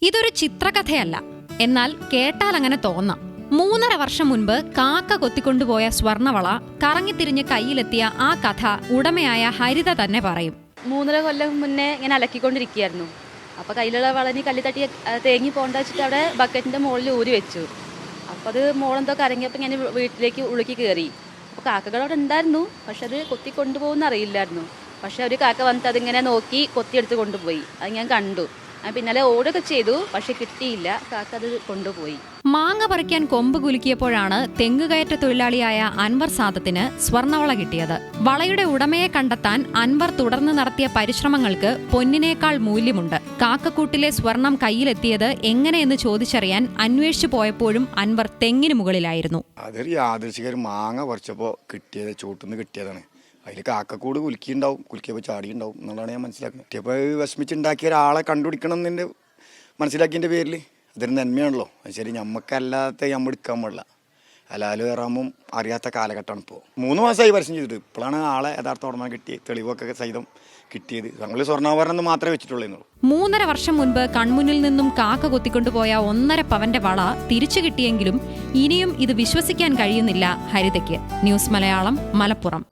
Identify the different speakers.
Speaker 1: ഇതൊരു ചിത്രകഥയല്ല, എന്നാൽ കേട്ടാൽ അങ്ങനെ തോന്നാം. 3.5 വർഷം മുൻപ് കാക്ക കൊത്തിക്കൊണ്ടുപോയ സ്വർണവള കറങ്ങിത്തിരിഞ്ഞ് കയ്യിലെത്തിയ ആ കഥ ഉടമയായ ഹരിത തന്നെ പറയും.
Speaker 2: 3.5 കൊല്ലം മുന്നേ ഇങ്ങനെ അലക്കിക്കൊണ്ടിരിക്കുകയായിരുന്നു. അപ്പോൾ കയ്യിലുള്ള വളനി കല്ലി തട്ടി തേങ്ങി പോകണ്ട വെച്ചിട്ട് അവിടെ ബക്കറ്റിൻ്റെ മുകളിൽ ഊരി വെച്ചു. അപ്പോൾ അത് മോളെന്തോ കരങ്ങിയപ്പോൾ ഇങ്ങനെ വീട്ടിലേക്ക് ഉളുക്കി കയറി. അപ്പോൾ കാക്കകൾ അവിടെ ഉണ്ടായിരുന്നു, പക്ഷെ അത് കൊത്തി കൊണ്ടുപോകുമെന്ന് അറിയില്ലായിരുന്നു. പക്ഷെ ഒരു കാക്ക വന്നിട്ട് അതിങ്ങനെ നോക്കി കൊത്തിയെടുത്ത് കൊണ്ടുപോയി. അത് ഞാൻ കണ്ടു. പിന്നാലെ ഓടുകയൊക്കെ ചെയ്തു, പക്ഷെ കിട്ടിയില്ല. കാക്ക അത് കൊണ്ടുപോയി.
Speaker 1: മാങ്ങ പറിക്കാൻ കൊമ്പ് കുലുക്കിയപ്പോഴാണ് തെങ്ങുകയറ്റ തൊഴിലാളിയായ അൻവർ സാദത്തിന് സ്വർണവള കിട്ടിയത്. വളയുടെ ഉടമയെ കണ്ടെത്താൻ അൻവർ തുടർന്ന് നടത്തിയ പരിശ്രമങ്ങൾക്ക് പൊന്നിനേക്കാൾ മൂല്യമുണ്ട്. കാക്കക്കൂട്ടിലെ സ്വർണം കയ്യിലെത്തിയത് എങ്ങനെയെന്ന് ചോദിച്ചറിയാൻ അന്വേഷിച്ചു പോയപ്പോഴും അൻവർ തെങ്ങിന് മുകളിലായിരുന്നു.
Speaker 3: അതൊരു യാദൃശ്ചിക മാങ്ങ പറിച്ചപ്പോൾ കിട്ടിയത്, ചൂട്ടുന്ന് കിട്ടിയതാണ്. അതിൽ കാക്കക്കൂട് കുലുക്കിയുണ്ടാവും, കുലുക്കിയപ്പോൾ ചാടിയുണ്ടാവും എന്നുള്ളതാണ് ഞാൻ മനസ്സിലാക്കുന്നത്. കിട്ടിയപ്പോൾ വിഷമിച്ചുണ്ടാക്കിയ ഒരാളെ കണ്ടുപിടിക്കണം എന്നതിൻ്റെ മനസ്സിലാക്കിയതിൻ്റെ പേരിൽ അതൊരു നന്മയാണല്ലോ. അത് ശരി, ഞമ്മക്കല്ലാത്ത നമ്മൾ എടുക്കാൻ പാടില്ല. ഹലാലും ഹറാമും അറിയാത്ത കാലഘട്ടമാണ് ഇപ്പോൾ. 3 മാസമായി പരസ്യം ചെയ്തിട്ട് ഇപ്പോഴാണ് ആളെ യഥാർത്ഥ ഓർമ്മ കിട്ടി, തെളിവൊക്കെ സഹിതം കിട്ടിയത്. ഞങ്ങൾ സ്വർണ്ണാഭരണം മാത്രമേ വെച്ചിട്ടുള്ളൂ.
Speaker 1: 3.5 വർഷം മുൻപ് കൺമുന്നിൽ നിന്നും കാക്ക കൊത്തിക്കൊണ്ടുപോയ 1.5 പവന്റെ വള തിരിച്ചു കിട്ടിയെങ്കിലും ഇനിയും ഇത് വിശ്വസിക്കാൻ കഴിയുന്നില്ല ഹരിതയ്ക്ക്. ന്യൂസ് മലയാളം, മലപ്പുറം.